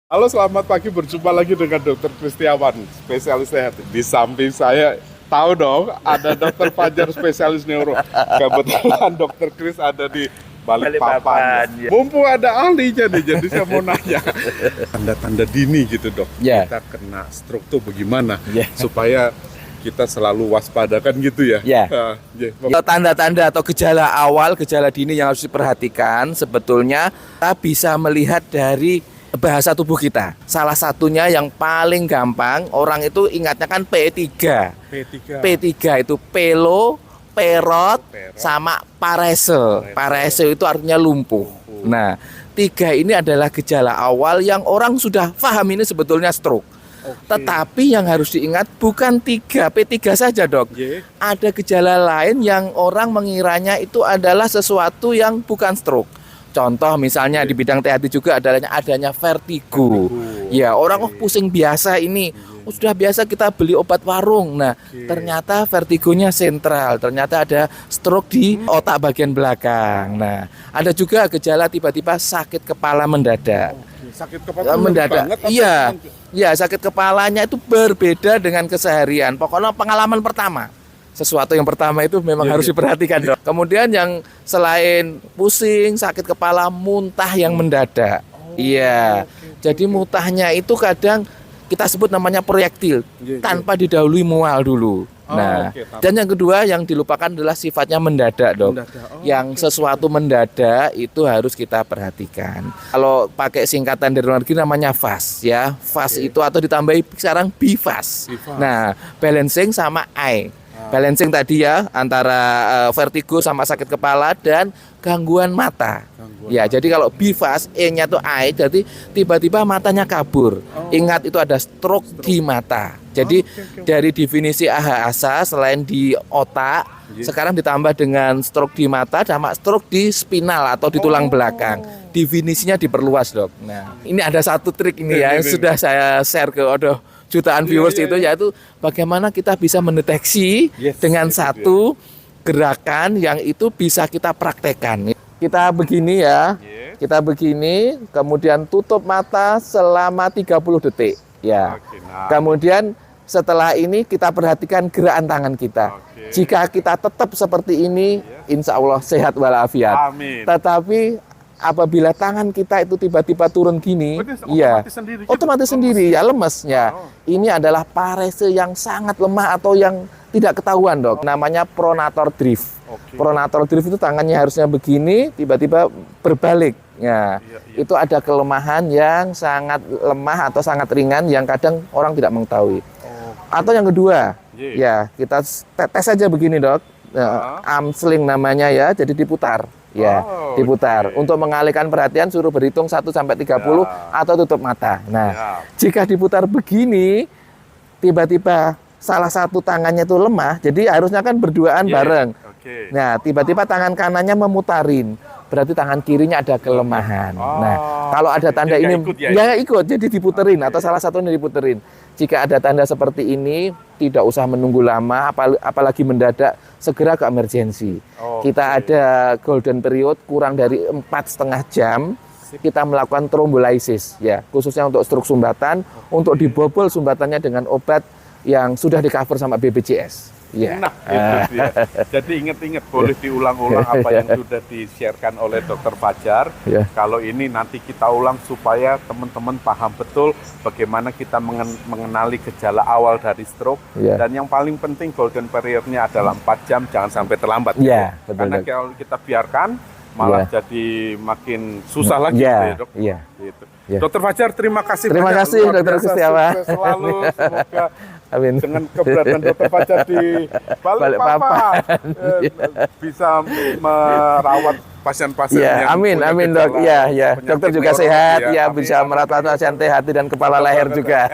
Halo, selamat pagi. Berjumpa lagi dengan Dokter Kristiawan, spesialis sehat. Di samping saya, tahu dong, ada Dokter Fajar, spesialis neuro. Kebetulan Dokter Kris ada di balik papan. Ya. Mumpung ada ahlinya nih, jadi saya mau nanya. Tanda-tanda dini gitu, Dok. Ya. Kita kena stroke tuh bagaimana? Ya. Supaya kita selalu waspada kan gitu ya? Ya. Tanda-tanda Atau gejala awal, gejala dini yang harus diperhatikan sebetulnya kita bisa melihat dari bahasa tubuh kita. Salah satunya yang paling gampang, orang itu ingatnya kan P3. P3 itu pelo, perot, sama parese. Parese itu artinya lumpuh. Nah, 3 ini adalah gejala awal yang orang sudah paham ini sebetulnya stroke. Tetapi yang harus diingat bukan P3 saja, Dok. Ada gejala lain yang orang mengiranya itu adalah sesuatu yang bukan stroke. Contoh misalnya di bidang THT juga adanya vertigo. Ya, orang pusing biasa ini. Sudah biasa kita beli obat warung. Nah, ternyata vertigonya sentral. Ternyata ada stroke di otak bagian belakang. Nah, ada juga gejala tiba-tiba sakit kepala mendadak. Sakit kepala mendadak. Iya. Ya, sakit kepalanya itu berbeda dengan keseharian. Pokoknya pengalaman pertama. Sesuatu yang pertama itu memang harus diperhatikan, Dok. Kemudian yang selain pusing, sakit kepala, muntah yang mendadak. Iya. Jadi muntahnya itu kadang kita sebut namanya proyektil, tanpa didahului mual dulu. Nah, dan yang kedua yang dilupakan adalah sifatnya mendadak, Dok. Yang sesuatu mendadak itu harus kita perhatikan. Kalau pakai singkatan dari luar negeri namanya FAST ya. FAST itu atau ditambahi sekarang BFAST. Nah, balancing sama I. Balancing tadi ya antara vertigo sama sakit kepala dan gangguan mata. Ya, jadi kalau BFAST E-nya tuh I, jadi tiba-tiba matanya kabur. Ingat itu ada stroke di mata. Jadi dari definisi AHASA selain di otak, sekarang ditambah dengan stroke di mata sama stroke di spinal atau di tulang belakang. Definisinya diperluas, Dok. Nah, ini ada satu trik ini ya yang sudah saya share ke jutaan viewers itu, yaitu bagaimana kita bisa mendeteksi dengan satu gerakan yang itu bisa kita praktekkan. Kita begini ya, kita begini, kemudian tutup mata selama 30 detik. Ya. Kemudian setelah ini kita perhatikan gerakan tangan kita. Jika kita tetap seperti ini, insya Allah sehat walafiat. Tetapi apabila tangan kita itu tiba-tiba turun gini, otomatis sendiri ya lemesnya. Ini adalah parese yang sangat lemah atau yang tidak ketahuan, Dok. Namanya pronator drift. Pronator drift itu tangannya harusnya begini, tiba-tiba berbalik. Ya, itu ada kelemahan yang sangat lemah atau sangat ringan yang kadang orang tidak mengetahui. Atau yang kedua, ya kita tes saja begini, Dok. Arm sling namanya ya, jadi diputar. Ya, diputar. Untuk mengalihkan perhatian suruh berhitung 1 sampai 30 atau tutup mata. Nah, jika diputar begini, tiba-tiba salah satu tangannya itu lemah, jadi harusnya kan berduaan bareng. Nah, tiba-tiba tangan kanannya memutarin. Berarti tangan kirinya ada kelemahan. Nah, kalau ada tanda ini, ikut, jadi diputerin atau salah satunya diputerin. Jika ada tanda seperti ini, tidak usah menunggu lama, apalagi mendadak, segera ke emergensi. Kita ada golden period kurang dari 4,5 jam. Kita melakukan trombolisis, ya, khususnya untuk stroke sumbatan, untuk dibobol sumbatannya dengan obat yang sudah di-cover sama BPJS. Nah, itu dia. Jadi ingat-ingat, boleh diulang-ulang apa yang sudah di-sharekan oleh Dokter Fajar. Kalau ini nanti kita ulang supaya teman-teman paham betul bagaimana kita mengenali gejala awal dari stroke. Dan yang paling penting golden period-nya adalah 4 jam, jangan sampai terlambat. Karena kalau kita biarkan, malah jadi makin susah lagi, Dok. Dokter Fajar, terima kasih. Terima kasih, Dokter Kristiawan. Selalu, semoga Amin. Dengan keberadaan Dokter Fajar di Balikpapan bisa merawat pasien-pasien yang amin, Dok. Dokter juga sehat, bisa merawat pasien THT dan kepala leher juga.